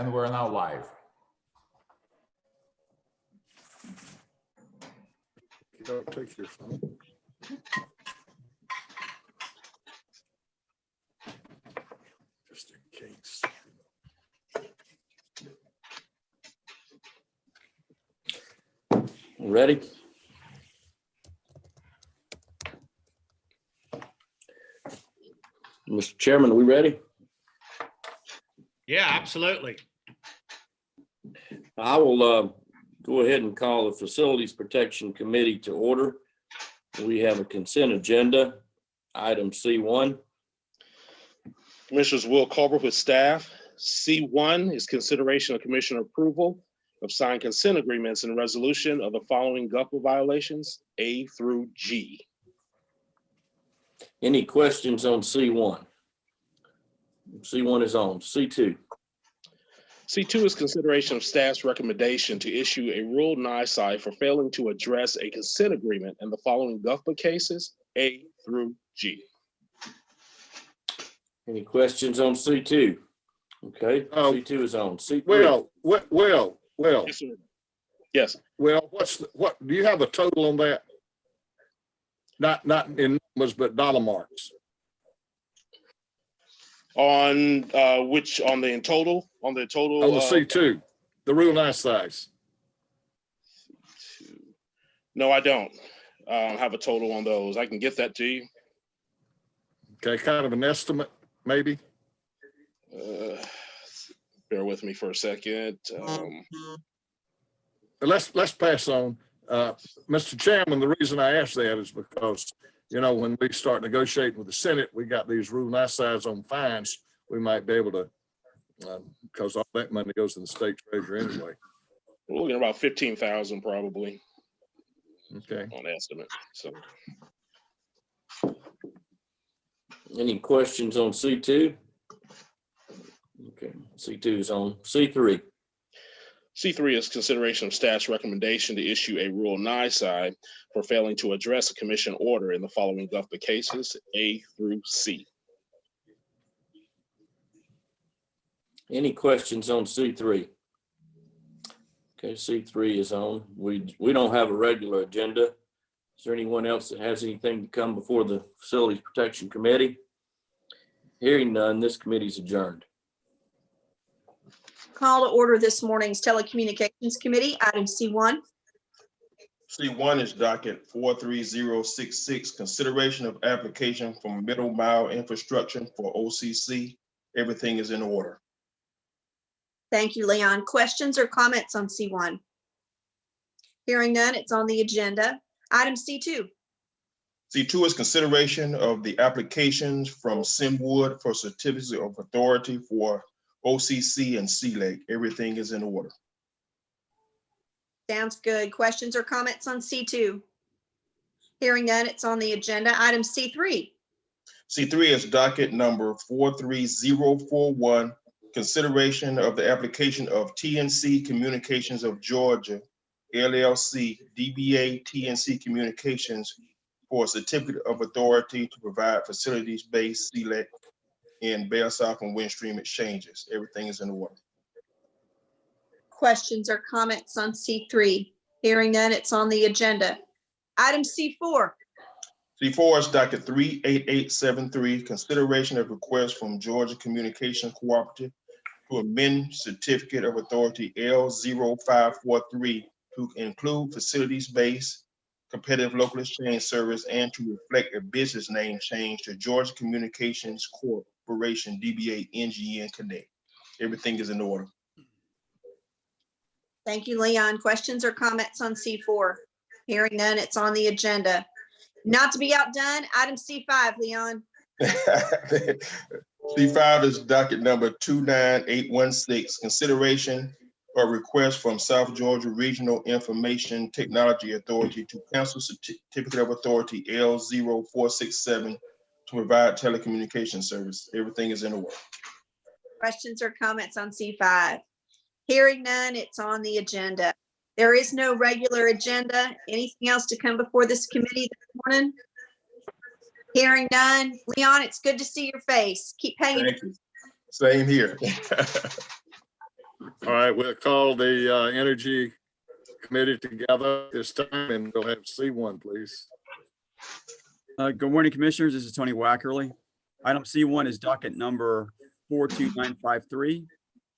And we're now live. You don't take your phone. Just in case. Ready? Mr. Chairman, are we ready? Yeah, absolutely. I will go ahead and call the Facilities Protection Committee to order. We have a consent agenda, item C1. Commissioners Will Colbert with staff. C1 is consideration of commissioner approval of signed consent agreements and resolution of the following GUPA violations, A through G. Any questions on C1? C1 is on. C2. C2 is consideration of staff's recommendation to issue a rule nisi for failing to address a consent agreement in the following GUPA cases, A through G. Any questions on C2? Okay, Oh. C2 is on. C3. Well, Yes, sir. Yes. what, do you have a total on that? Not in numbers, but dollar marks. On which, on the in total? On the total? On the C2, the real nice size. No, I don't have a total on those. I can get that to you. Okay, kind of an estimate, maybe. Bear with me for a second. Let's pass on. Mr. Chairman, the reason I asked that is because, you know, when we start negotiating with the Senate, we got these real nice size on fines. We might be able to, because all that money goes to the state treasurer anyway. We're looking at about 15,000 probably Okay. on estimate. So Any questions on C2? Okay, C2 is on. C3. C3 is consideration of staff's recommendation to issue a rule nisi for failing to address a commission order in the following GUPA cases, A through C. Any questions on C3? Okay, C3 is on. We don't have a regular agenda. Is there anyone else that has anything to come before the Facilities Protection Committee? Hearing none, this committee is adjourned. Call to order this morning's Telecommunications Committee, item C1. C1 is docket 43066, consideration of application from Middle Mile Infrastructure for OCC. Everything is in order. Thank you, Leon. Questions or comments on C1? Hearing none, it's on the agenda. Item C2. C2 is consideration of the applications from Simwood for certificates of authority for OCC and C-Lake. Everything is in order. Sounds good. Questions or comments on C2? Hearing none, it's on the agenda. Item C3. C3 is docket number 43041, consideration of the application of TNC Communications of Georgia, LLC, DBA TNC Communications for a certificate of authority to provide facilities-based CLEC in Bell South and Windstream exchanges. Everything is in order. Questions or comments on C3? Hearing none, it's on the agenda. Item C4. C4 is docket 38873, consideration of request from Georgia Communication Cooperative to amend certificate of authority L0543 to include facilities-based competitive local exchange service and to reflect a business name change to Georgia Communications Corporation, DBA NGN Connect. Everything is in order. Thank you, Leon. Questions or comments on C4? Hearing none, it's on the agenda. Not to be outdone, item C5, Leon. C5 is docket number 29816, consideration or request from South Georgia Regional Information Technology Authority to cancel certificate of authority L0467 to provide telecommunication service. Everything is in order. Questions or comments on C5? Hearing none, it's on the agenda. There is no regular agenda. Anything else to come before this committee this morning? Hearing none. Leon, it's good to see your face. Keep hanging. Thank you. Same here. All right, we'll call the Energy Committee together this time, and we'll have C1, please. Good morning, Commissioners. This is Tony Wackerly. Item C1 is docket number 42953,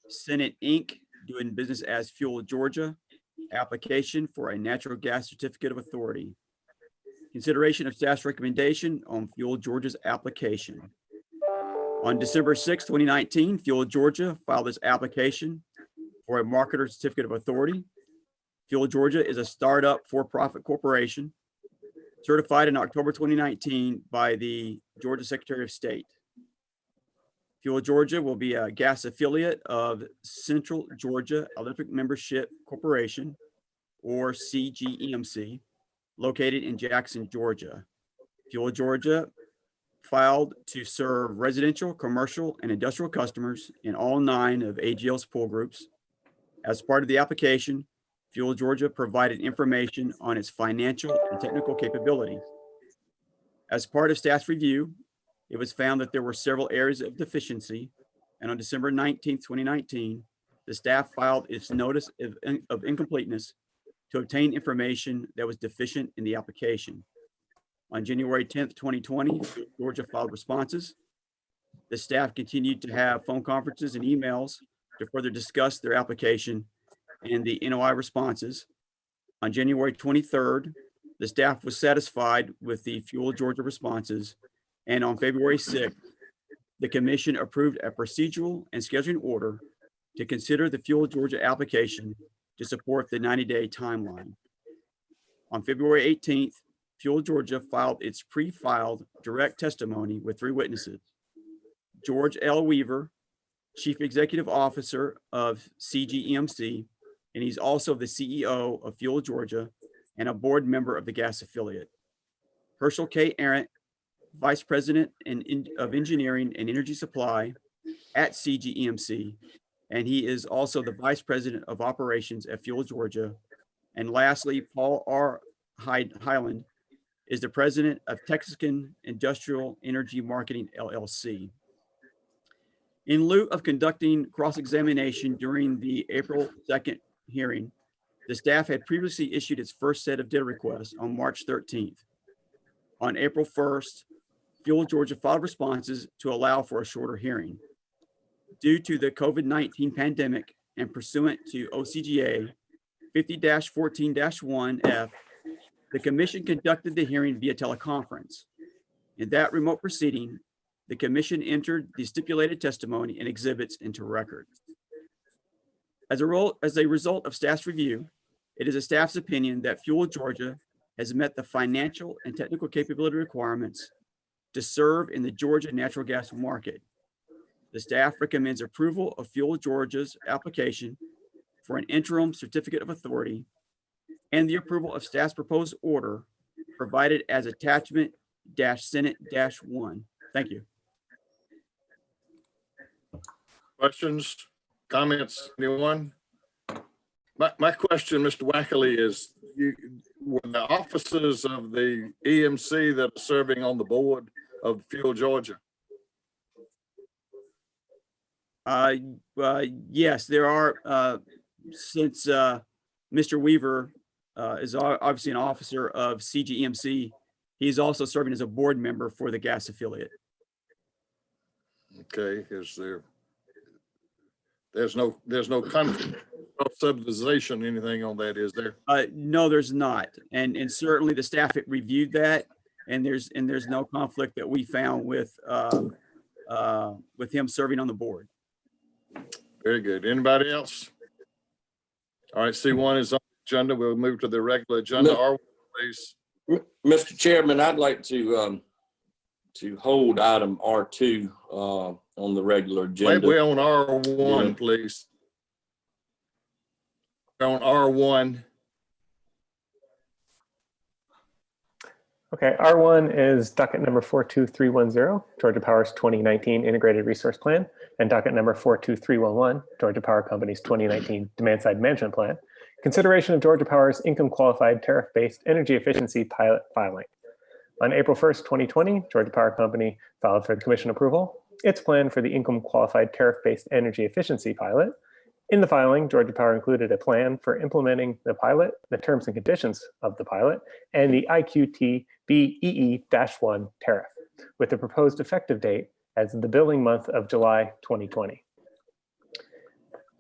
Senate Inc. doing business as Fuel Georgia, application for a natural gas certificate of authority. Consideration of staff's recommendation on Fuel Georgia's application. On December 6, 2019, Fuel Georgia filed its application for a marketer certificate of authority. Fuel Georgia is a startup for-profit corporation certified in October 2019 by the Georgia Secretary of State. Fuel Georgia will be a gas affiliate of Central Georgia Electric Membership Corporation, or CGEMC, located in Jackson, Georgia. Fuel Georgia filed to serve residential, commercial, and industrial customers in all 9 of AGL's pool groups. As part of the application, Fuel Georgia provided information on its financial and technical capabilities. As part of staff's review, it was found that there were several areas of deficiency, and on December 19, 2019, the staff filed its notice of incompleteness to obtain information that was deficient in the application. On January 10, 2020, Georgia filed responses. The staff continued to have phone conferences and emails to further discuss their application and the NOI responses. On January 23rd, the staff was satisfied with the Fuel Georgia responses. And on February 6th, the commission approved a procedural and scheduling order to consider the Fuel Georgia application to support the 90-day timeline. On February 18th, Fuel Georgia filed its pre-filed direct testimony with 3 witnesses: George L. Weaver, Chief Executive Officer of CGEMC, and he's also the CEO of Fuel Georgia and a board member of the gas affiliate; Herschel K. Arendt, Vice President of Engineering and Energy Supply at CGEMC, and he is also the Vice President of Operations at Fuel Georgia. And lastly, Paul R. Highland is the President of Texacan Industrial Energy Marketing, LLC. In lieu of conducting cross-examination during the April 2nd hearing, the staff had previously issued its first set of data requests on March 13th. On April 1st, Fuel Georgia filed responses to allow for a shorter hearing. Due to the COVID-19 pandemic and pursuant to OCGA 50-14-1F, the commission conducted the hearing via teleconference. In that remote proceeding, the commission entered the stipulated testimony and exhibits into record. As a result of staff's review, it is a staff's opinion that Fuel Georgia has met the financial and technical capability requirements to serve in the Georgia natural gas market. The staff recommends approval of Fuel Georgia's application for an interim certificate of authority and the approval of staff's proposed order provided as attachment Senate-1. Thank you. Questions, comments, anyone? My question, Mr. Wackerly, is were the officers of the EMC that are serving on the board of Fuel Georgia? Yes, there are, since Mr. Weaver is obviously an officer of CGEMC, he's also serving as a board member for the gas affiliate. Okay, there's no conflict, no subsidization, anything on that, is there? No, there's not. And certainly the staff had reviewed that, and there's no conflict that we found with him serving on the board. Very good. Anybody else? All right, C1 is on the agenda. We'll move to the regular agenda. R1, please. Mr. Chairman, I'd like to hold item R2 on the regular agenda. We're on R1, Yeah. please. We're on R1. Okay, R1 is docket number 42310, Georgia Power's 2019 Integrated Resource Plan, and docket number 42311, Georgia Power Company's 2019 Demand Side Management Plan. Consideration of Georgia Power's income qualified tariff-based energy efficiency pilot filing. On April 1st, 2020, Georgia Power Company filed for the commission approval its plan for the income qualified tariff-based energy efficiency pilot. In the filing, Georgia Power included a plan for implementing the pilot, the terms and conditions of the pilot, and the IQT BEE-1 tariff, with the proposed effective date as the billing month of July 2020.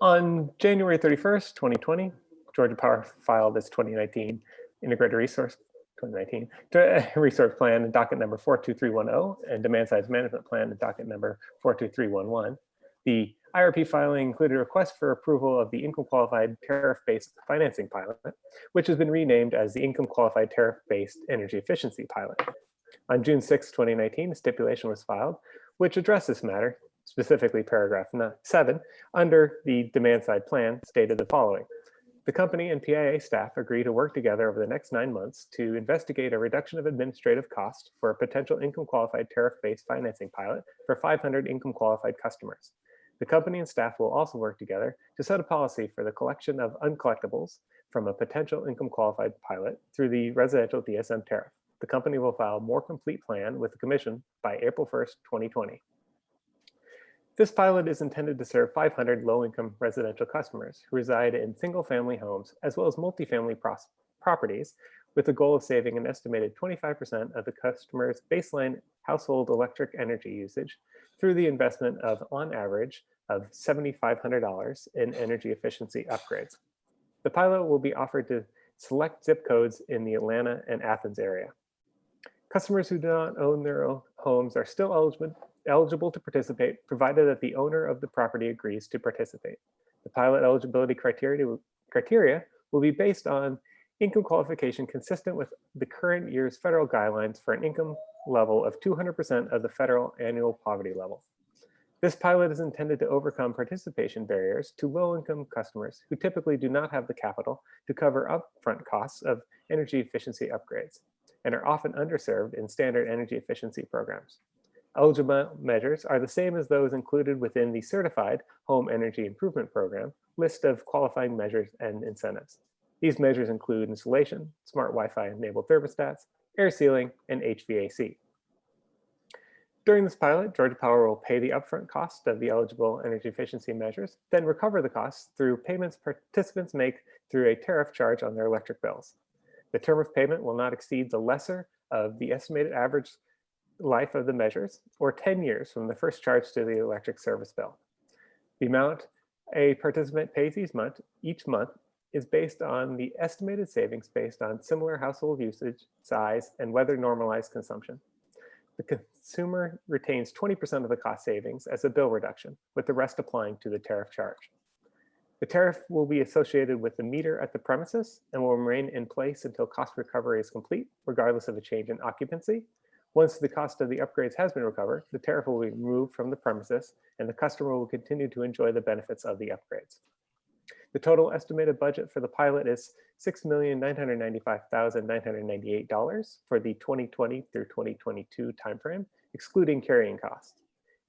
On January 31st, 2020, Georgia Power filed its 2019 Integrated Resource Plan, docket number 42310, and Demand Side Management Plan, docket number 42311. The IRP filing included a request for approval of the income qualified tariff-based financing pilot, which has been renamed as the income qualified tariff-based energy efficiency pilot. On June 6, 2019, a stipulation was filed, which addressed this matter, specifically paragraph 7, under the demand side plan stated the following. The company and PIA staff agree to work together over the next 9 months to investigate a reduction of administrative costs for a potential income qualified tariff-based financing pilot for 500 income qualified customers. The company and staff will also work together to set a policy for the collection of uncollectibles from a potential income qualified pilot through the residential DSM tariff. The company will file a more complete plan with the Commission by April 1st, 2020. This pilot is intended to serve 500 low-income residential customers who reside in single-family homes as well as multifamily properties, with the goal of saving an estimated 25% of the customer's baseline household electric energy usage through the investment of, on average, of $7,500 in energy efficiency upgrades. The pilot will be offered to select zip codes in the Atlanta and Athens area. Customers who do not own their own homes are still eligible to participate, provided that the owner of the property agrees to participate. The pilot eligibility criteria will be based on income qualification consistent with the current year's federal guidelines for an income level of 200% of the federal annual poverty level. This pilot is intended to overcome participation barriers to low-income customers who typically do not have the capital to cover upfront costs of energy efficiency upgrades and are often underserved in standard energy efficiency programs. Eligible measures are the same as those included within the Certified Home Energy Improvement Program list of qualifying measures and incentives. These measures include insulation, smart Wi-Fi enabled thermostats, air sealing, and HVAC. During this pilot, Georgia Power will pay the upfront cost of the eligible energy efficiency measures, then recover the costs through payments participants make through a tariff charge on their electric bills. The term of payment will not exceed the lesser of the estimated average life of the measures, or 10 years from the first charge to the electric service bill. The amount a participant pays each month is based on the estimated savings based on similar household usage, size, and weather normalized consumption. The consumer retains 20% of the cost savings as a bill reduction, with the rest applying to the tariff charge. The tariff will be associated with the meter at the premises and will remain in place until cost recovery is complete, regardless of a change in occupancy. Once the cost of the upgrades has been recovered, the tariff will be removed from the premises and the customer will continue to enjoy the benefits of the upgrades. The total estimated budget for the pilot is $6,995,998 for the 2020 through 2022 timeframe, excluding carrying costs.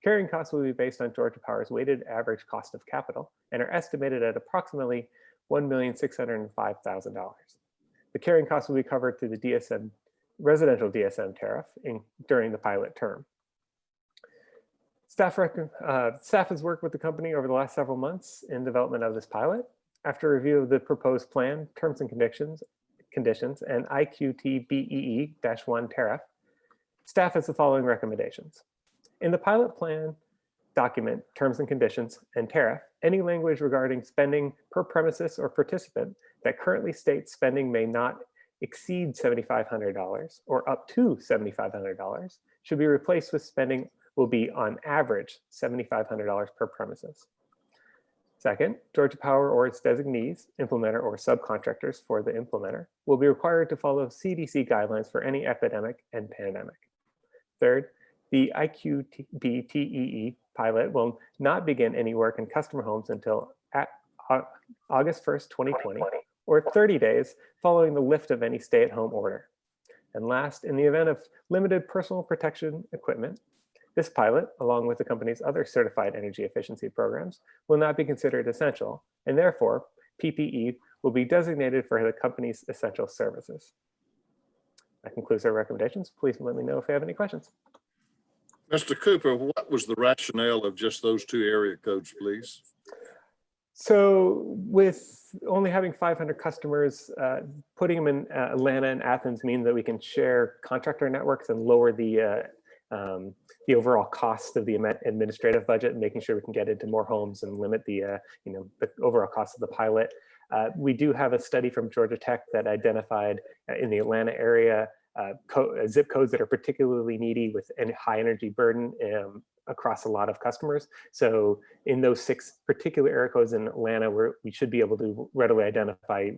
Carrying costs will be based on Georgia Power's weighted average cost of capital and are estimated at approximately $1,605,000. The carrying costs will be covered through the residential DSM tariff during the pilot term. Staff has worked with the company over the last several months in development of this pilot. After review of the proposed plan, terms and conditions, and IQT BEE-1 tariff, staff has the following recommendations. In the pilot plan document, terms and conditions, and tariff, any language regarding spending per premises or participant that currently states spending may not exceed $7,500 or up to $7,500 should be replaced with spending will be on average $7,500 per premises. Second, Georgia Power or its designees, implementer or subcontractors for the implementer will be required to follow CDC guidelines for any epidemic and pandemic. Third, the IQBTEE pilot will not begin any work in customer homes until August 1st, 2020, or 30 days following the lift of any stay-at-home order. And last, in the event of limited personal protection equipment, this pilot, along with the company's other certified energy efficiency programs, will not be considered essential, and therefore PPE will be designated for the company's essential services. That concludes our recommendations. Please let me know if you have any questions. Mr. Cooper, what was the rationale of just those two area codes, please? So with only having 500 customers, putting them in Atlanta and Athens means that we can share contractor networks and lower the overall cost of the administrative budget, and making sure we can get into more homes and limit the the overall cost of the pilot. We do have a study from Georgia Tech that identified in the Atlanta area zip codes that are particularly needy with a high energy burden across a lot of customers. So in those 6 particular area codes in Atlanta, we should be able to readily identify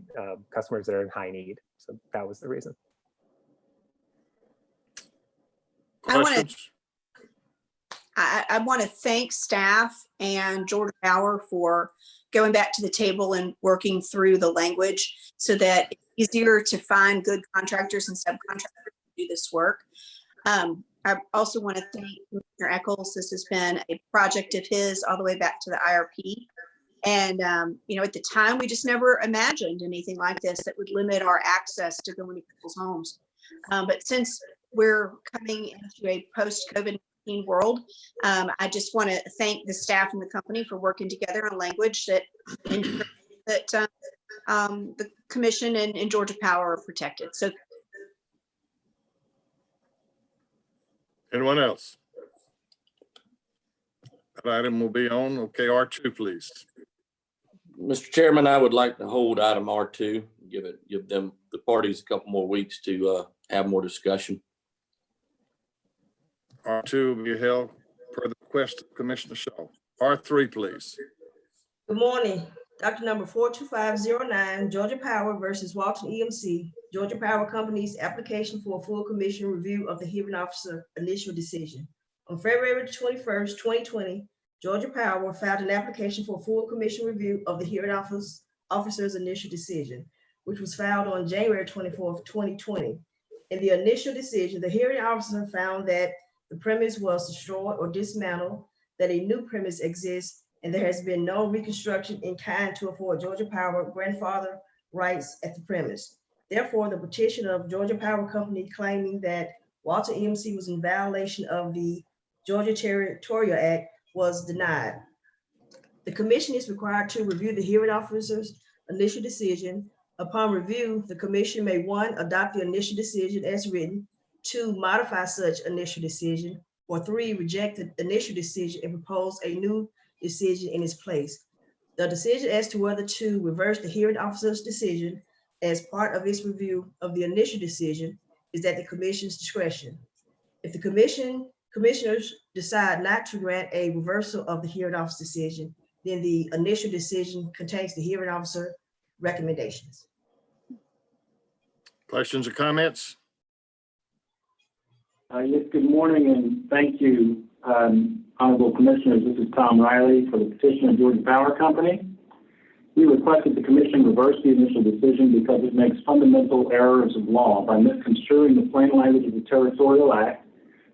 customers that are in high need. So that was the reason. Questions? I want to thank staff and Georgia Power for going back to the table and working through the language so that it's easier to find good contractors and subcontractors to do this work. I also want to thank Commissioner Eccles. This has been a project of his all the way back to the IRP. And, at the time, we just never imagined anything like this that would limit our access to going to people's homes. But since we're coming into a post-COVID-19 world, I just want to thank the staff and the company for working together on language that ensures that the commission and Georgia Power are protected. So Anyone else? That item will be on. Okay, R2, please. Mr. Chairman, I would like to hold item R2, give them, the parties, a couple more weeks to have more discussion. R2 will be held per the request of Commissioner Shaw. R3, please. Good morning. Docket number 42509, Georgia Power versus Walton EMC. Georgia Power Company's application for a full commission review of the hearing officer initial decision. On February 21st, 2020, Georgia Power filed an application for a full commission review of the hearing officer's initial decision, which was filed on January 24th, 2020. In the initial decision, the hearing officer found that the premise was destroyed or dismantled, that a new premise exists, and there has been no reconstruction in kind to afford Georgia Power grandfather rights at the premise. Therefore, the petition of Georgia Power Company claiming that Walton EMC was in violation of the Georgia Territorial Act was denied. The commission is required to review the hearing officer's initial decision. Upon review, the commission may 1, adopt the initial decision as written, 2, modify such initial decision, or 3, reject the initial decision and propose a new decision in its place. The decision as to whether to reverse the hearing officer's decision as part of its review of the initial decision is at the commission's discretion. If the commissioners decide not to grant a reversal of the hearing officer's decision, then the initial decision contains the hearing officer recommendations. Questions or comments? Yes, good morning and thank you, Honorable Commissioners. This is Tom Riley for the petition of Georgia Power Company. We request that the commission reverse the initial decision because it makes fundamental errors of law by misconstruing the plain language of the Territorial Act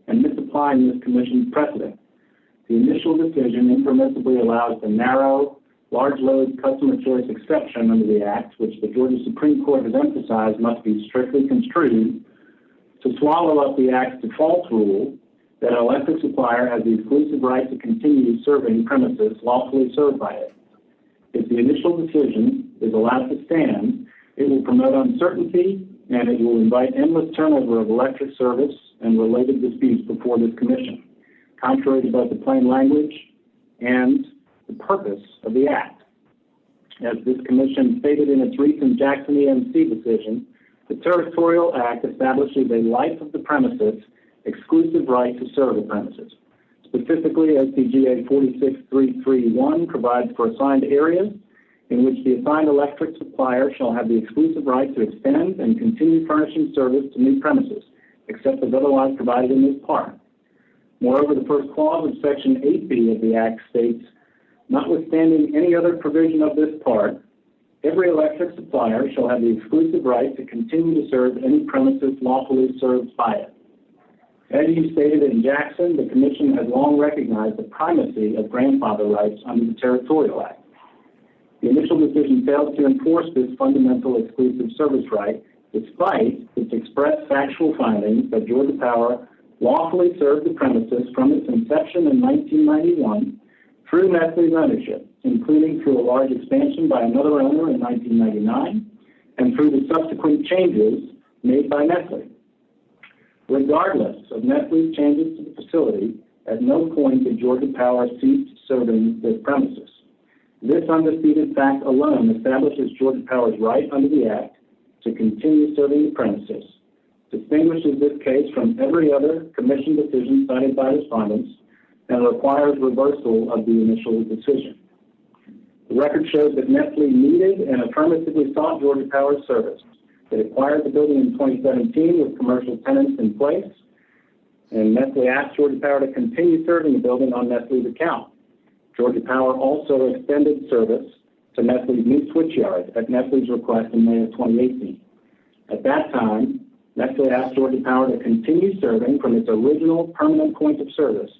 and misapplying this commission's precedent. The initial decision impermissibly allows the narrow, large load customer choice exception under the Act, which the Georgia Supreme Court has emphasized must be strictly construed, to swallow up the Act's default rule that an electric supplier has the exclusive right to continue serving premises lawfully served by it. If the initial decision is allowed to stand, it will promote uncertainty and it will invite endless turnover of electric service and related disputes before this commission, contrary to both the plain language and the purpose of the Act. As this commission stated in its recent Jackson EMC decision, the Territorial Act establishes a life of the premises exclusive right to serve the premises. Specifically, SCGA 46331 provides for assigned areas in which the assigned electric supplier shall have the exclusive right to extend and continue furnishing service to new premises, except as otherwise provided in this part. Moreover, the first clause of Section 8B of the Act states, notwithstanding any other provision of this part, every electric supplier shall have the exclusive right to continue to serve any premises lawfully served by it. As you stated in Jackson, the Commission has long recognized the primacy of grandfather rights under the Territorial Act. The initial decision fails to enforce this fundamental exclusive service right, despite its express factual findings that Georgia Power lawfully served the premises from its inception in 1991 through Nestle's ownership, including through a large expansion by another owner in 1999 and through the subsequent changes made by Nestle. Regardless of Nestle's changes to the facility, at no point did Georgia Power cease serving this premises. This undisputed fact alone establishes Georgia Power's right under the Act to continue serving the premises, distinguishes this case from every other commission decision cited by respondents, and requires reversal of the initial decision. The record shows that Nestle needed and affirmatively sought Georgia Power's service. It acquired the building in 2017 with commercial tenants in place, and Nestle asked Georgia Power to continue serving the building on Nestle's account. Georgia Power also extended service to Nestle's new switchyard at Nestle's request in May of 2018. At that time, Nestle asked Georgia Power to continue serving from its original permanent point of service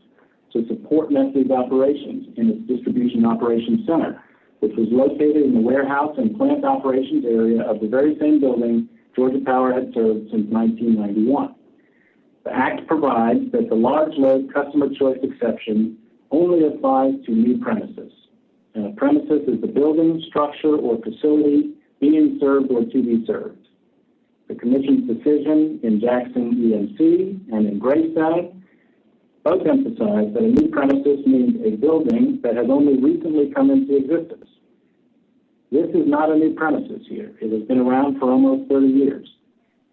to support Nestle's operations in its distribution operations center, which was located in the warehouse and plant operations area of the very same building Georgia Power had served since 1991. The Act provides that the large load customer choice exception only applies to new premises. And a premises is the building, structure, or facility being served or to be served. The Commission's decision in Jackson EMC and in Greystone both emphasize that a new premises means a building that has only recently come into existence. This is not a new premises here. It has been around for almost 30 years.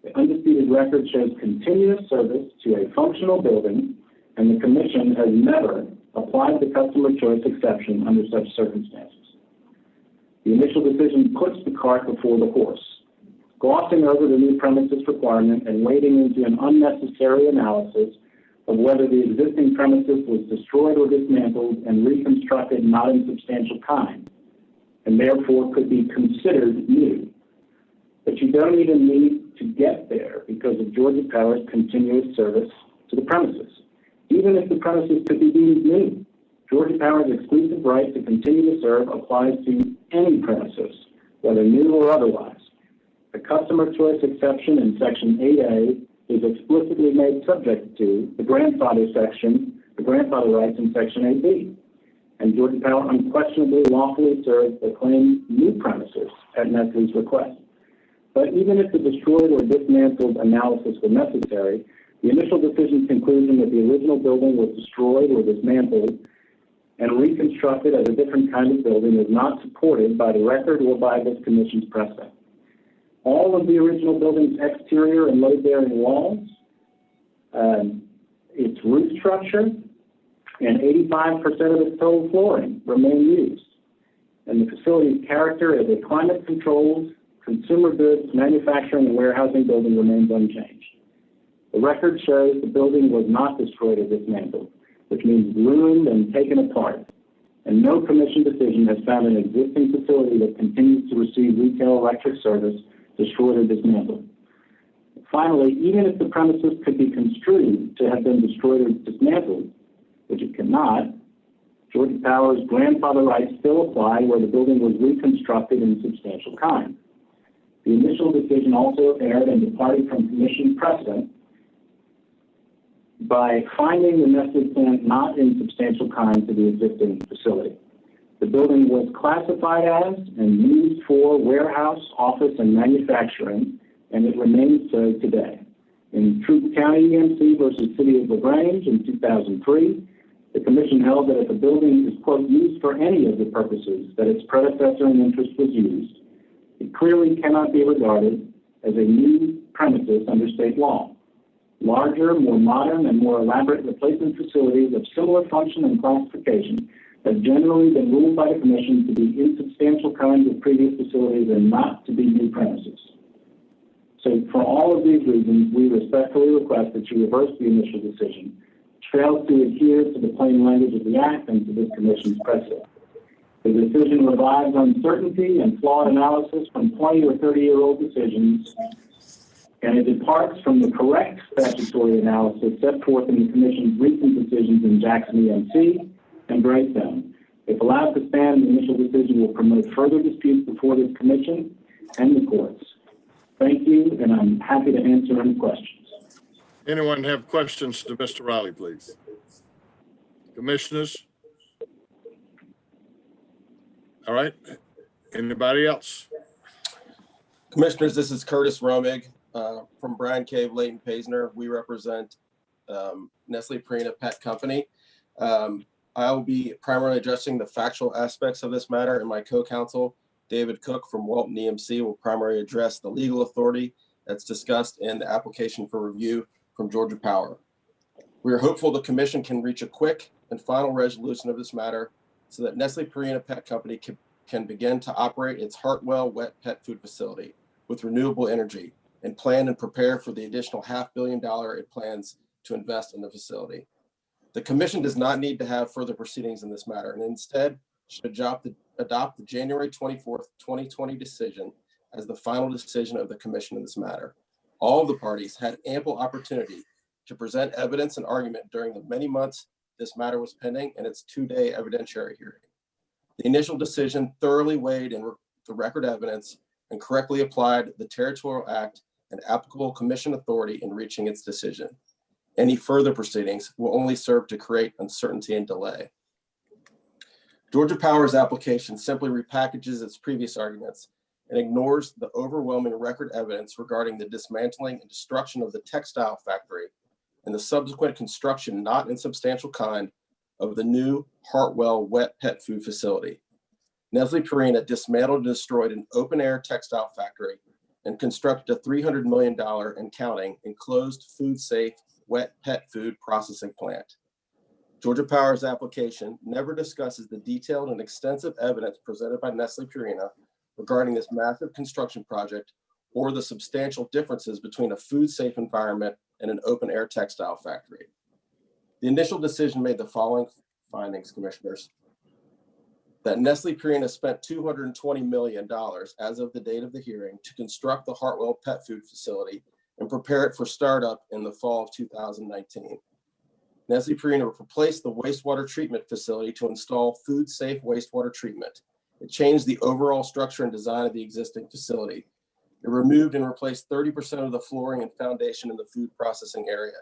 The undisputed record shows continuous service to a functional building, and the Commission has never applied the customer choice exception under such circumstances. The initial decision puts the cart before the horse, glossing over the new premises requirement and wading into an unnecessary analysis of whether the existing premises was destroyed or dismantled and reconstructed not in substantial kind, and therefore could be considered new. But you don't even need to get there because of Georgia Power's continuous service to the premises. Even if the premises could be deemed new, Georgia Power's exclusive right to continue to serve applies to any premises, whether new or otherwise. The customer choice exception in Section 8A is explicitly made subject to the grandfather rights in Section 8B. And Georgia Power unquestionably lawfully served the claimed new premises at Nestle's request. But even if the destroyed or dismantled analysis were necessary, the initial decision conclusion that the original building was destroyed or dismantled and reconstructed as a different kind of building is not supported by the record or by this Commission's precedent. All of the original building's exterior and load-bearing walls, its roof structure, and 85% of its total flooring remain used. And the facility's character as a climate-controlled, consumer goods, manufacturing, and warehousing building remains unchanged. The record shows the building was not destroyed or dismantled, which means ruined and taken apart. And no Commission decision has found an existing facility that continues to receive retail electric service destroyed or dismantled. Finally, even if the premises could be construed to have been destroyed or dismantled, which it cannot, Georgia Power's grandfather rights still apply where the building was reconstructed in substantial kind. The initial decision also erred and departed from Commission precedent by finding the Nestle plant not in substantial kind to the existing facility. The building was classified as and used for warehouse, office, and manufacturing, and it remains so today. In Troup County EMC versus City of LaGrange in 2003, the Commission held that if a building is, quote, used for any of the purposes that its predecessor in interest was used, it clearly cannot be regarded as a new premises under state law. Larger, more modern, and more elaborate replacement facilities of similar function and classification have generally been ruled by the Commission to be insubstantial kinds of previous facilities and not to be new premises. So for all of these reasons, we respectfully request that you reverse the initial decision, which fails to adhere to the plain language of the Act and to this Commission's precedent. The decision revives uncertainty and flawed analysis from 20 or 30-year-old decisions, and it departs from the correct statutory analysis set forth in the Commission's recent decisions in Jackson EMC and Greystone. If allowed to stand, the initial decision will promote further disputes before this Commission and the courts. Thank you, and I'm happy to answer any questions. Anyone have questions to Mr. Riley, please? Commissioners? All right. Anybody else? Commissioners, this is Curtis Romig from Bryan Cave, Leighton Paisner. We represent Nestle Purina Pet Company. I will be primarily addressing the factual aspects of this matter, and my co-counsel, David Cook from Walton EMC, will primarily address the legal authority that's discussed in the application for review from Georgia Power. We are hopeful the commission can reach a quick and final resolution of this matter so that Nestle Purina Pet Company can begin to operate its Hartwell wet pet food facility with renewable energy and plan and prepare for the additional $500 million it plans to invest in the facility. The commission does not need to have further proceedings in this matter and instead should adopt the January 24th, 2020 decision as the final decision of the commission in this matter. All of the parties had ample opportunity to present evidence and argument during the many months this matter was pending and its 2-day evidentiary hearing. The initial decision thoroughly weighed in the record evidence and correctly applied the Territorial Act and applicable commission authority in reaching its decision. Any further proceedings will only serve to create uncertainty and delay. Georgia Power's application simply repackages its previous arguments and ignores the overwhelming record evidence regarding the dismantling and destruction of the textile factory and the subsequent construction, not in substantial kind, of the new Hartwell wet pet food facility. Nestle Purina dismantled and destroyed an open-air textile factory and constructed a $300 million and counting enclosed food-safe wet pet food processing plant. Georgia Power's application never discusses the detailed and extensive evidence presented by Nestle Purina regarding this massive construction project or the substantial differences between a food-safe environment and an open-air textile factory. The initial decision made the following findings, commissioners: that Nestle Purina spent $220 million as of the date of the hearing to construct the Hartwell pet food facility and prepare it for startup in the fall of 2019. Nestle Purina replaced the wastewater treatment facility to install food-safe wastewater treatment. It changed the overall structure and design of the existing facility. It removed and replaced 30% of the flooring and foundation in the food processing area.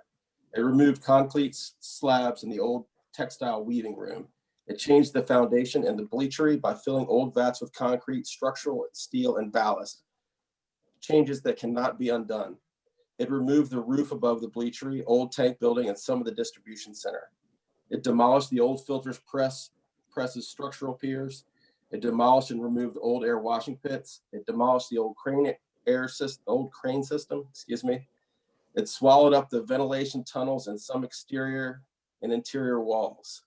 It removed concrete slabs in the old textile weaving room. It changed the foundation and the bleachery by filling old vats with concrete, structural steel, and ballast. Changes that cannot be undone. It removed the roof above the bleachery, old tank building, and some of the distribution center. It demolished the old filters presses structural piers. It demolished and removed old air washing pits. It demolished the old crane system, excuse me. It swallowed up the ventilation tunnels and some exterior and interior walls.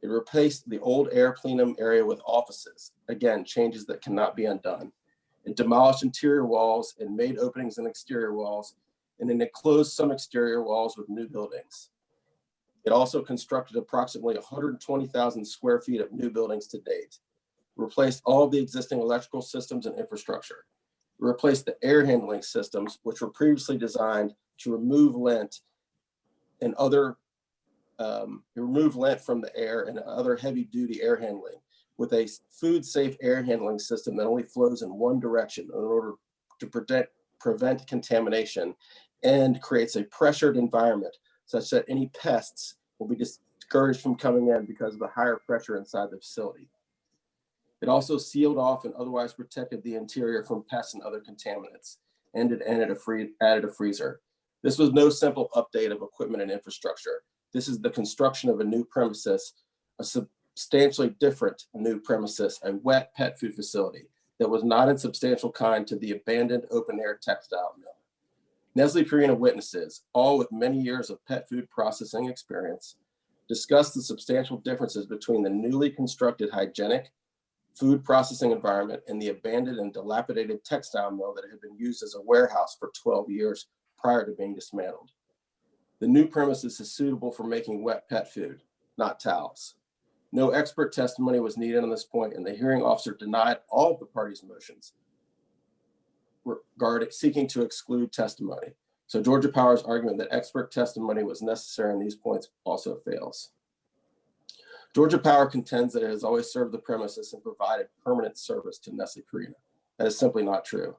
It replaced the old air plenum area with offices. Again, changes that cannot be undone. It demolished interior walls and made openings in exterior walls, and then it closed some exterior walls with new buildings. It also constructed approximately 120,000 square feet of new buildings to date. It replaced all of the existing electrical systems and infrastructure. It replaced the air handling systems, which were previously designed to remove lint and remove lint from the air and other heavy-duty air handling with a food-safe air handling system that only flows in one direction in order to prevent contamination and creates a pressured environment such that any pests will be discouraged from coming in because of the higher pressure inside the facility. It also sealed off and otherwise protected the interior from pests and other contaminants, and it added a freezer. This was no simple update of equipment and infrastructure. This is the construction of a new premises, a substantially different new premises, a wet pet food facility that was not in substantial kind to the abandoned open-air textile mill. Nestle Purina witnesses, all with many years of pet food processing experience, discussed the substantial differences between the newly constructed hygienic food processing environment and the abandoned and dilapidated textile mill that had been used as a warehouse for 12 years prior to being dismantled. The new premises is suitable for making wet pet food, not towels. No expert testimony was needed on this point, and the hearing officer denied all of the parties' motions regarding seeking to exclude testimony. So Georgia Power's argument that expert testimony was necessary on these points also fails. Georgia Power contends that it has always served the premises and provided permanent service to Nestle Purina. That is simply not true.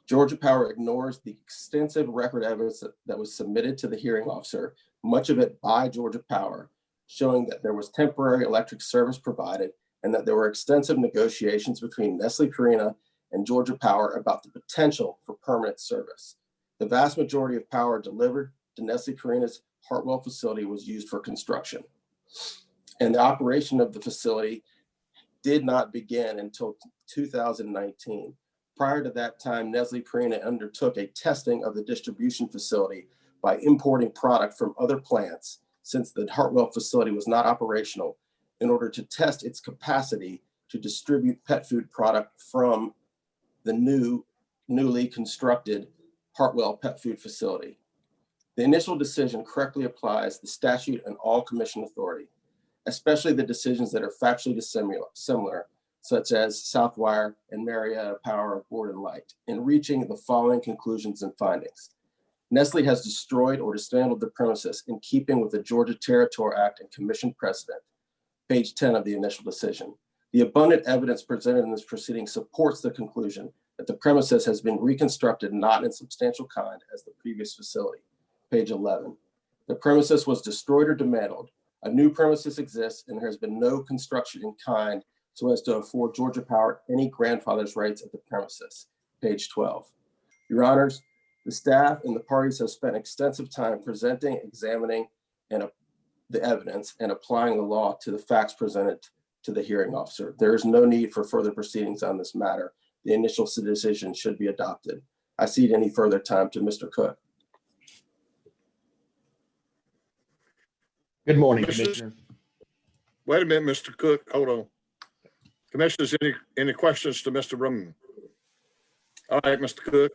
Georgia Power ignores the extensive record evidence that was submitted to the hearing officer, much of it by Georgia Power, showing that there was temporary electric service provided and that there were extensive negotiations between Nestle Purina and Georgia Power about the potential for permanent service. The vast majority of power delivered to Nestle Purina's Hartwell facility was used for construction. And the operation of the facility did not begin until 2019. Prior to that time, Nestle Purina undertook a testing of the distribution facility by importing product from other plants, since the Hartwell facility was not operational, in order to test its capacity to distribute pet food product from the newly constructed Hartwell pet food facility. The initial decision correctly applies the statute and all commission authority, especially the decisions that are factually similar, such as Southwire and Marietta Power of Board and Light, in reaching the following conclusions and findings. Nestle has destroyed or dismantled the premises in keeping with the Georgia Territory Act and commission precedent, page 10 of the initial decision. The abundant evidence presented in this proceeding supports the conclusion that the premises has been reconstructed not in substantial kind as the previous facility, page 11. The premises was destroyed or dismantled. A new premises exists and there has been no construction in kind so as to afford Georgia Power any grandfather's rights at the premises, page 12. Your honors, the staff and the parties have spent extensive time presenting, examining, the evidence and applying the law to the facts presented to the hearing officer. There is no need for further proceedings on this matter. The initial decision should be adopted. I cede any further time to Mr. Cook. Good morning, Commissioners? Commissioner. Wait a minute, Mr. Cook, hold on. Commissioners, any questions to Mr. Rumman? All right, Mr. Cook.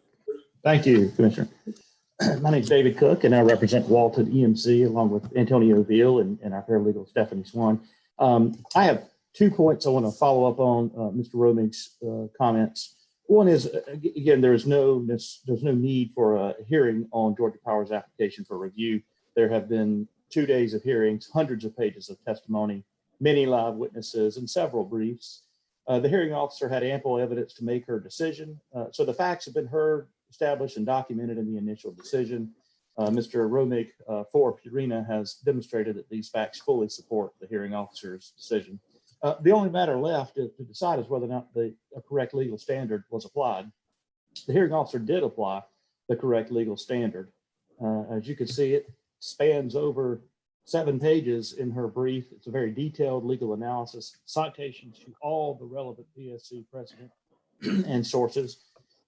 Thank you, Commissioner. My name is David Cook, and I represent Walton EMC along with Antonio Veal and our paralegal Stephanie Swan. I have 2 points I want to follow up on Mr. Romig's comments. One is, again, there's no need for a hearing on Georgia Power's application for review. There have been 2 days of hearings, hundreds of pages of testimony, many live witnesses, and several briefs. The hearing officer had ample evidence to make her decision. So the facts have been heard, established, and documented in the initial decision. Mr. Romig for Purina has demonstrated that these facts fully support the hearing officer's decision. The only matter left to decide is whether or not a correct legal standard was applied. The hearing officer did apply the correct legal standard. As you can see, it spans over 7 pages in her brief. It's a very detailed legal analysis, citations to all the relevant PSC precedent and sources.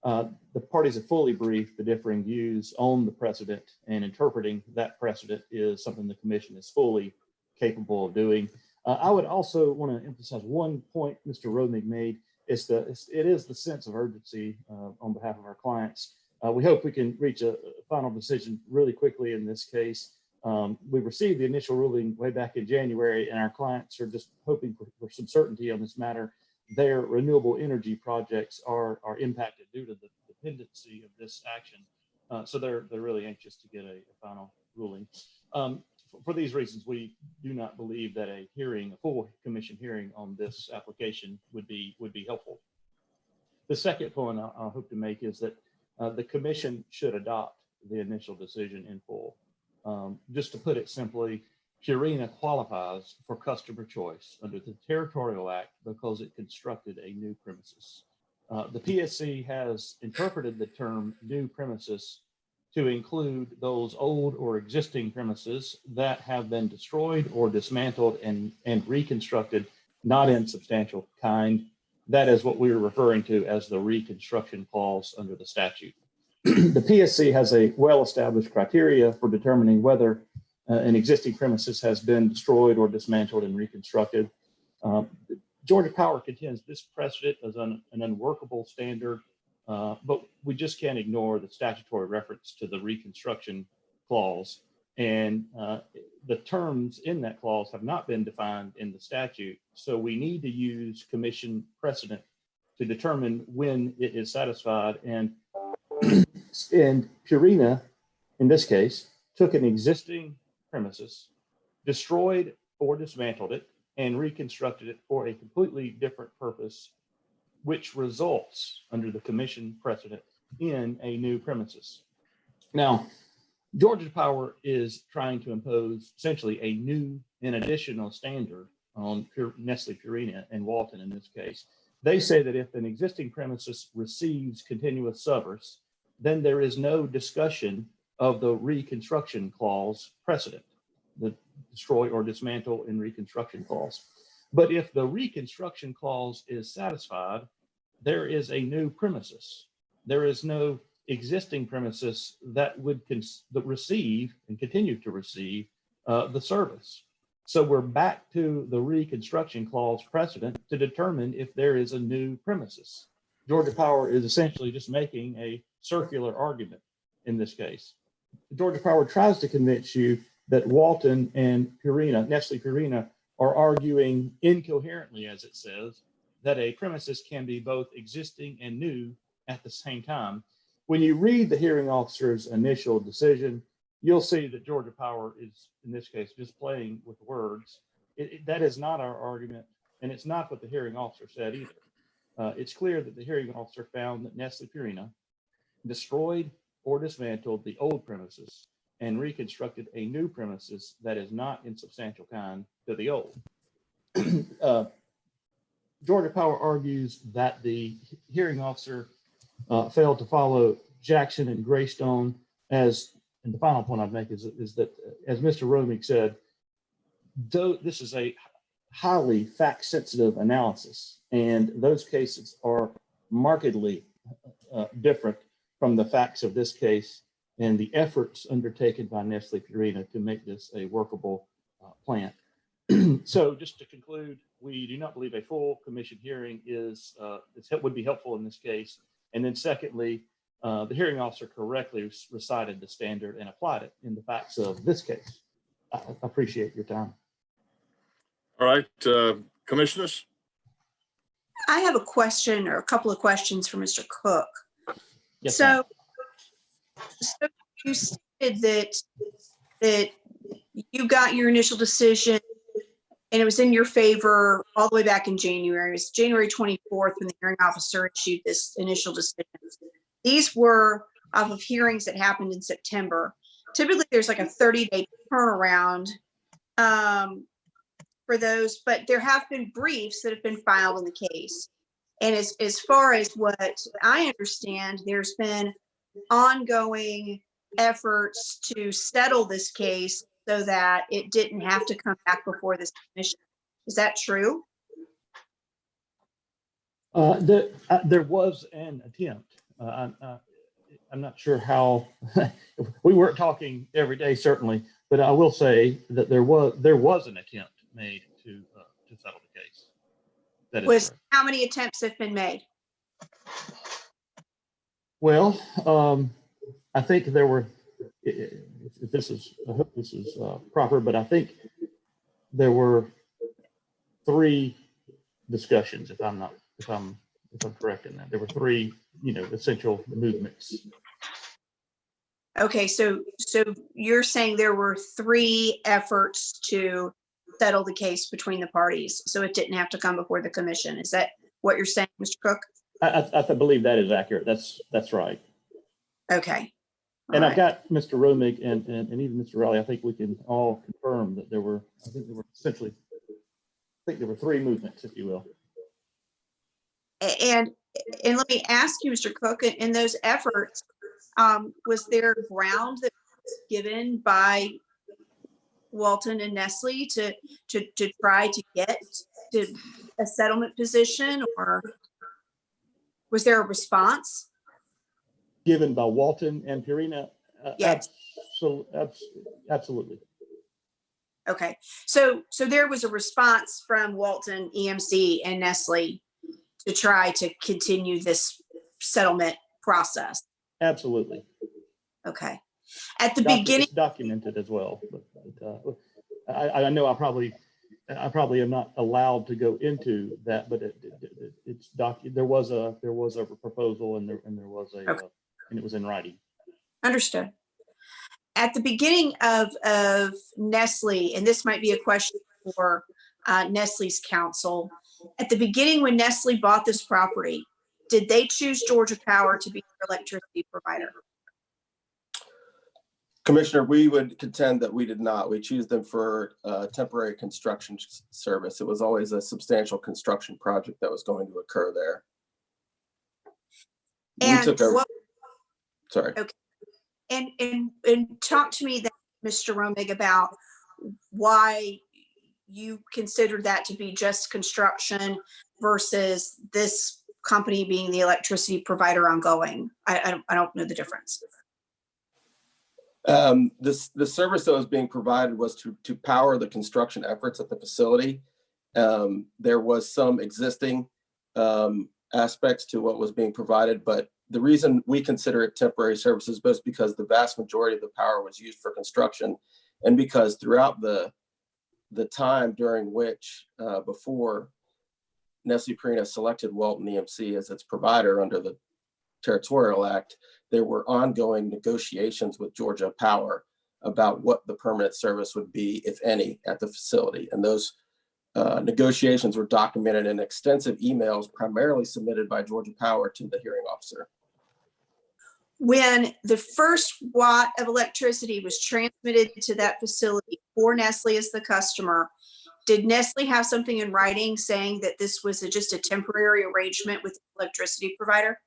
The parties have fully briefed the differing views on the precedent, and interpreting that precedent is something the commission is fully capable of doing. I would also want to emphasize one point Mr. Romig made. It is the sense of urgency on behalf of our clients. We hope we can reach a final decision really quickly in this case. We received the initial ruling way back in January, and our clients are just hoping for some certainty on this matter. Their renewable energy projects are impacted due to the dependency of this action. So they're really anxious to get a final ruling. For these reasons, we do not believe that a full commission hearing on this application would be helpful. The second point I hope to make is that the commission should adopt the initial decision in full. Just to put it simply, Purina qualifies for customer choice under the Territorial Act because it constructed a new premises. The PSC has interpreted the term new premises to include those old or existing premises that have been destroyed or dismantled and reconstructed, not in substantial kind. That is what we are referring to as the reconstruction clause under the statute. The PSC has a well-established criteria for determining whether an existing premises has been destroyed or dismantled and reconstructed. Georgia Power contends this precedent is an unworkable standard, but we just can't ignore the statutory reference to the reconstruction clause. And the terms in that clause have not been defined in the statute. So we need to use commission precedent to determine when it is satisfied. And Purina, in this case, took an existing premises, destroyed or dismantled it, and reconstructed it for a completely different purpose, which results under the commission precedent in a new premises. Now, Georgia Power is trying to impose essentially a new and additional standard on Nestle Purina and Walton in this case. They say that if an existing premises receives continuous service, then there is no discussion of the reconstruction clause precedent, the destroy or dismantle and reconstruction clause. But if the reconstruction clause is satisfied, there is a new premises. There is no existing premises that would receive and continue to receive the service. So we're back to the reconstruction clause precedent to determine if there is a new premises. Georgia Power is essentially just making a circular argument in this case. Georgia Power tries to convince you that Walton and Purina, Nestle Purina, are arguing incoherently, as it says, that a premises can be both existing and new at the same time. When you read the hearing officer's initial decision, you'll see that Georgia Power is, in this case, just playing with words. That is not our argument, and it's not what the hearing officer said either. It's clear that the hearing officer found that Nestle Purina destroyed or dismantled the old premises and reconstructed a new premises that is not in substantial kind to the old. Georgia Power argues that the hearing officer failed to follow Jackson and Greystone as, and the final point I'd make is that, as Mr. Romig said, though this is a highly fact-sensitive analysis, and those cases are markedly different from the facts of this case and the efforts undertaken by Nestle Purina to make this a workable plant. So just to conclude, we do not believe a full commission hearing would be helpful in this case. And then secondly, the hearing officer correctly recited the standard and applied it in the facts of this case. I appreciate your time. All right, commissioners. I have a question or a couple of questions for Mr. Cook. Yes, So you stated that you got your initial decision and it was in your favor all the way back in January. It was January 24th when the hearing officer issued this initial decision. These were off of hearings that happened in September. Typically, there's like a 30-day turnaround for those, but there have been briefs that have been filed in the case. And as far as what I understand, there's been ongoing efforts to settle this case so that it didn't have to come back before this commission. Is that true? There was an attempt. I'm not sure how, we weren't talking every day, certainly, but I will say that there was an attempt made to settle the case. That is correct. How many attempts have been made? Well, I think there were, if this is, I hope this is proper, but I think there were 3 discussions, if I'm correct in that. There were 3, essential movements. Okay, so you're saying there were 3 efforts to settle the case between the parties, so it didn't have to come before the commission. Is that what you're saying, Mr. Cook? I believe that is accurate. That's right. Okay. And I've got Mr. Romig and even Mr. Riley. I think we can all confirm that there were 3 movements, if you will. And let me ask you, Mr. Cook, in those efforts, was there ground that was given by Walton and Nestle to try to get to a settlement position, or was there a response given by Walton and Purina? Yes. Absolutely. Okay, so there was a response from Walton, EMC, and Nestle to try to continue this settlement process. Absolutely. Okay. At the beginning, it's documented as well, but I know I probably am not allowed to go into that, but it's there was a proposal and there was a okay. And it was in writing. Understood. At the beginning of Nestle, and this might be a question for Nestle's counsel, at the beginning when Nestle bought this property, did they choose Georgia Power to be their electricity provider? Commissioner, we would contend that we did not. We choose them for temporary construction service. It was always a substantial construction project that was going to occur there. And Sorry. Okay. And talk to me then, Mr. Romig, about why you considered that to be just construction versus this company being the electricity provider ongoing. I don't know the difference. The service that was being provided was to power the construction efforts at the facility. There was some existing aspects to what was being provided, but the reason we consider it temporary services was because the vast majority of the power was used for construction, and because throughout the time during which before Nestle Purina selected Walton EMC as its provider under the Territorial Act, there were ongoing negotiations with Georgia Power about what the permanent service would be, if any, at the facility. And those negotiations were documented in extensive emails, primarily submitted by Georgia Power to the hearing officer. When the first watt of electricity was transmitted to that facility for Nestle as the customer, did Nestle have something in writing saying that this was just a temporary arrangement with the electricity provider?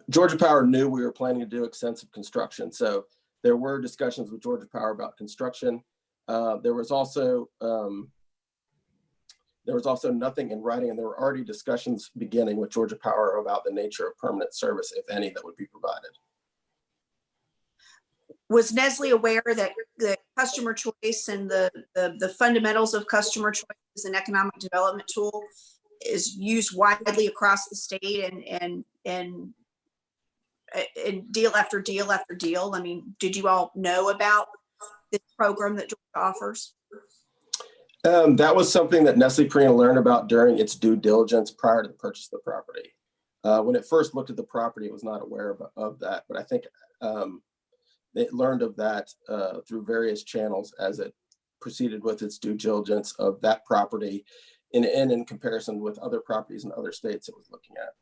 Georgia Power knew we were planning to do extensive construction, so there were discussions with Georgia Power about construction. There was also nothing in writing, and there were already discussions beginning with Georgia Power about the nature of permanent service, if any, that would be provided. Was Nestle aware that the customer choice and the fundamentals of customer choice as an economic development tool is used widely across the state and deal after deal after deal? I mean, did you all know about this program that Georgia offers? That was something that Nestle Purina learned about during its due diligence prior to the purchase of the property. When it first looked at the property, it was not aware of that, but I think it learned of that through various channels as it proceeded with its due diligence of that property in comparison with other properties in other states it was looking at.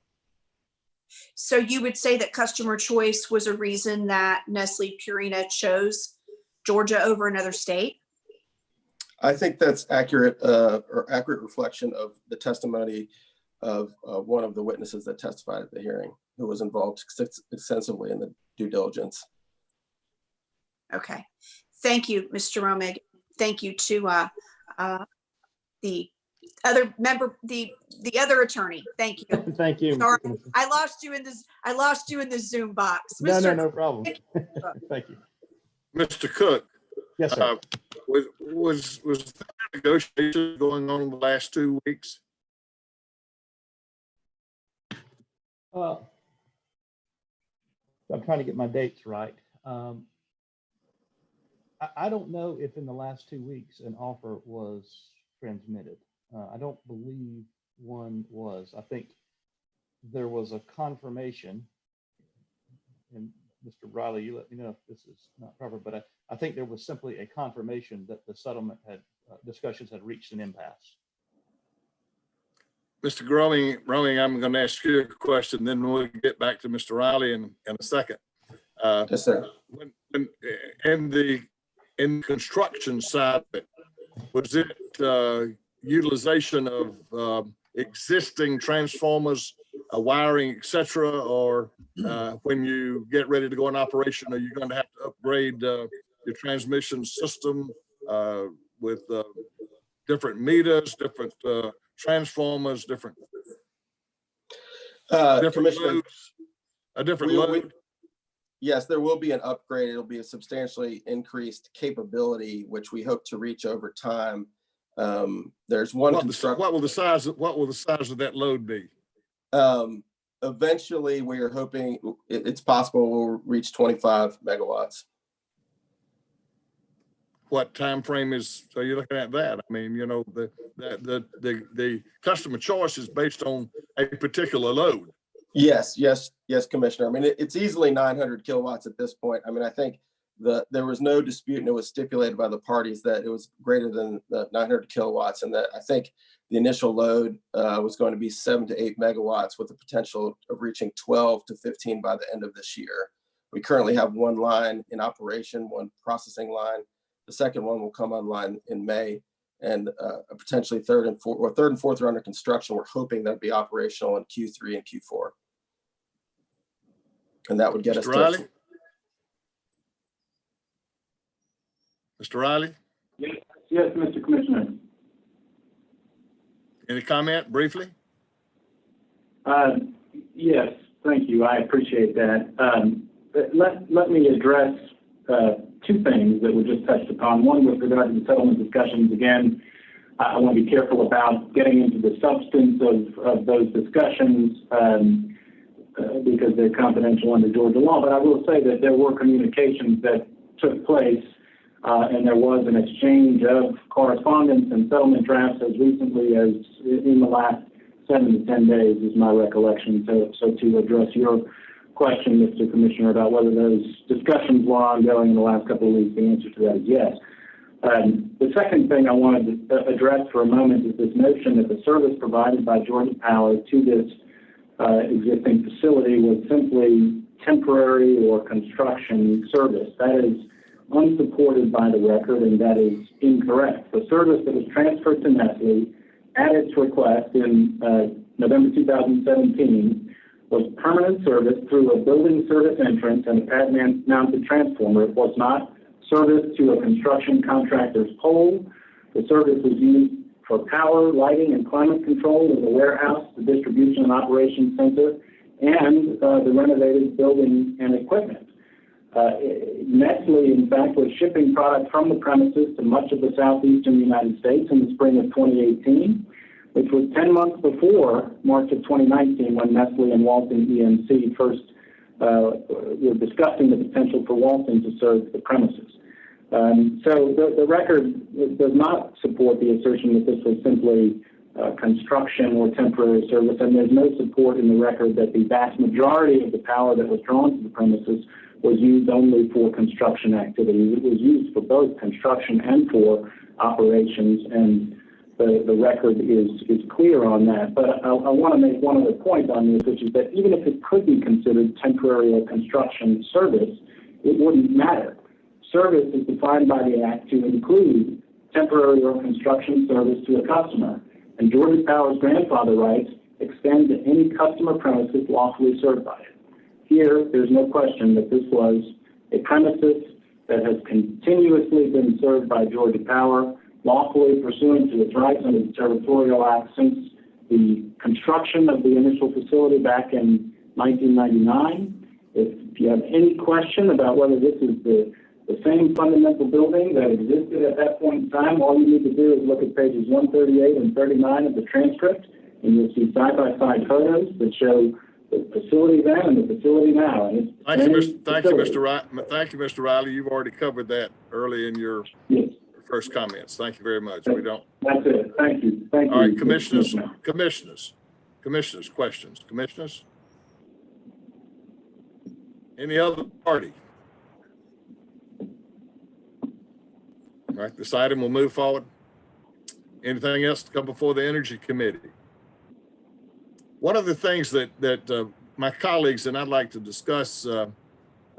So you would say that customer choice was a reason that Nestle Purina chose Georgia over another state? I think that's accurate or accurate reflection of the testimony of one of the witnesses that testified at the hearing, who was involved extensively in the due diligence. Okay, thank you, Mr. Romig. Thank you to the other member, the other attorney. Thank you. Thank you. Sorry, I lost you in this Zoom box. No problem. Thank you. Mr. Cook. Yes, sir. Was there negotiations going on in the last 2 weeks? I'm trying to get my dates right. I don't know if in the last 2 weeks an offer was transmitted. I don't believe one was. I think there was a confirmation, and Mr. Riley, you let me know if this is not proper, but I think there was simply a confirmation that the settlement discussions had reached an impasse. Mr. Growing, I'm going to ask you a question, then we'll get back to Mr. Riley in a second. Yes, sir. In the construction side of it, was it utilization of existing transformers, wiring, etc., or when you get ready to go in operation, are you going to have to upgrade your transmission system with different meters, different transformers, different loads, a different load? Yes, there will be an upgrade. It'll be a substantially increased capability, which we hope to reach over time. There's one construction. What will the size of that load be? Eventually, we are hoping it's possible we'll reach 25 megawatts. What time frame are you looking at that? I mean, you know, the customer choice is based on a particular load. Yes, Commissioner. I mean, it's easily 900 kilowatts at this point. I mean, I think there was no dispute, and it was stipulated by the parties that it was greater than the 900 kilowatts, and that I think the initial load was going to be 7 to 8 megawatts with the potential of reaching 12 to 15 by the end of this year. We currently have one line in operation, one processing line. The second one will come online in May, and potentially third and fourth are under construction. We're hoping that'll be operational in Q3 and Q4. And that would get us Mr. to. Riley? Mr. Riley, Yes, Mr. Commissioner. any comment briefly? Yes, thank you. I appreciate that. Let me address two things that were just touched upon. One with regard to the settlement discussions. Again, I want to be careful about getting into the substance of those discussions because they're confidential under Georgia law. But I will say that there were communications that took place and there was an exchange of correspondence and settlement drafts as recently as in the last 7 to 10 days is my recollection. So to address your question, Mr. Commissioner, about whether those discussions were ongoing in the last couple of weeks, the answer to that is yes. The second thing I wanted to address for a moment is this notion that the service provided by Georgia Power to this existing facility was simply temporary or construction service. That is unsupported by the record, and that is incorrect. The service that was transferred to Nestle at its request in November 2017 was permanent service through a building service entrance and a pad-mounted transformer. It was not service to a construction contractor's pole. The service was used for power, lighting, and climate control in the warehouse, the distribution and operations center, and the renovated building and equipment. Nestle, in fact, was shipping product from the premises to much of the southeastern United States in the spring of 2018, which was 10 months before March of 2019 when Nestle and Walton EMC first were discussing the potential for Walton to serve the premises. So the record does not support the assertion that this was simply construction or temporary service, and there's no support in the record that the vast majority of the power that was drawn to the premises was used only for construction activities. It was used for both construction and for operations, and the record is clear on that. But I want to make one other point on this, which is that even if it could be considered temporary or construction service, it wouldn't matter. Service is defined by the Act to include temporary or construction service to a customer, and Georgia Power's grandfather rights extend to any customer premises lawfully served by it. Here, there's no question that this was a premises that has continuously been served by Georgia Power, lawfully pursuant to its rights under the Territorial Act since the construction of the initial facility back in 1999. If you have any question about whether this is the same fundamental building that existed at that point in time, all you need to do is look at pages 138 and 39 of the transcript, and you'll see side-by-side photos that show the facility then and the facility now. And Thank you, Mr. Riley. You've already covered that early in your first comments. Thank you very much. We don't. That's it. Thank you. Thank you. All right, commissioners, questions, commissioners? Any other party? All right, this item will move forward. Anything else to come before the Energy Committee? One of the things that my colleagues and I'd like to discuss, you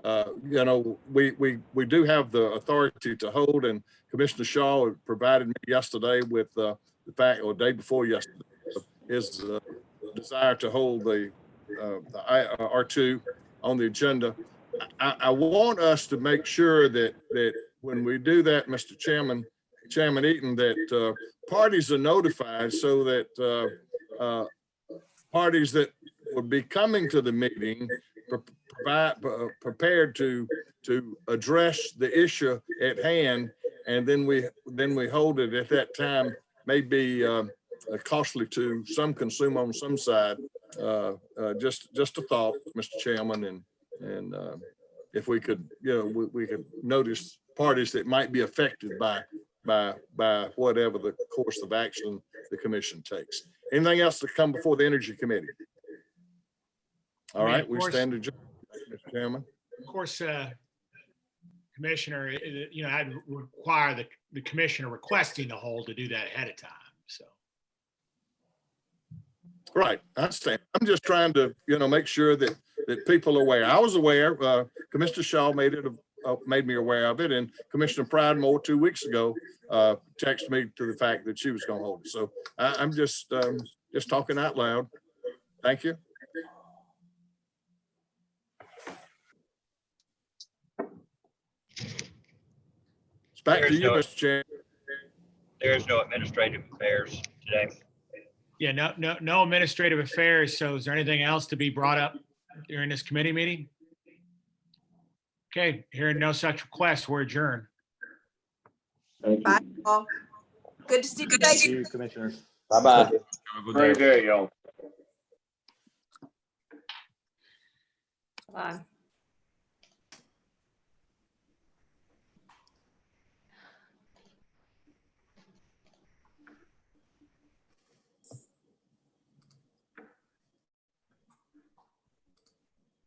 know, we do have the authority to hold, and Commissioner Shaw provided me yesterday with the fact, or day before yesterday, his desire to hold the R2 on the agenda. I want us to make sure that when we do that, Mr. Chairman Eaton, that parties are notified so that parties that would be coming to the meeting prepared to address the issue at hand, and then we hold it at that time. May be costly to some consumer on some side. Just a thought, Mr. Chairman, and if we could, you know, we could notice parties that might be affected by whatever the course of action the commission takes. Anything else to come before the Energy Committee? All right, we stand adjourned, Mr. Chairman. Of course, Commissioner, you know, I'd require the commissioner requesting the hold to do that ahead of time. So. Right, I understand. I'm just trying to, you know, make sure that people are aware. I was aware Commissioner Shaw made me aware of it, and Commissioner Pridemore 2 weeks ago texted me to the fact that she was going to hold it. So I'm just talking out loud. Thank you. It's back to you, Mr. Chair. There is no administrative affairs today. Yeah, no administrative affairs. So is there anything else to be brought up during this committee meeting? Okay, hearing no such requests, we're adjourned. Thank you. Bye, all. Good to see you guys. Thank you, commissioners. Bye-bye. Great day, y'all. Bye.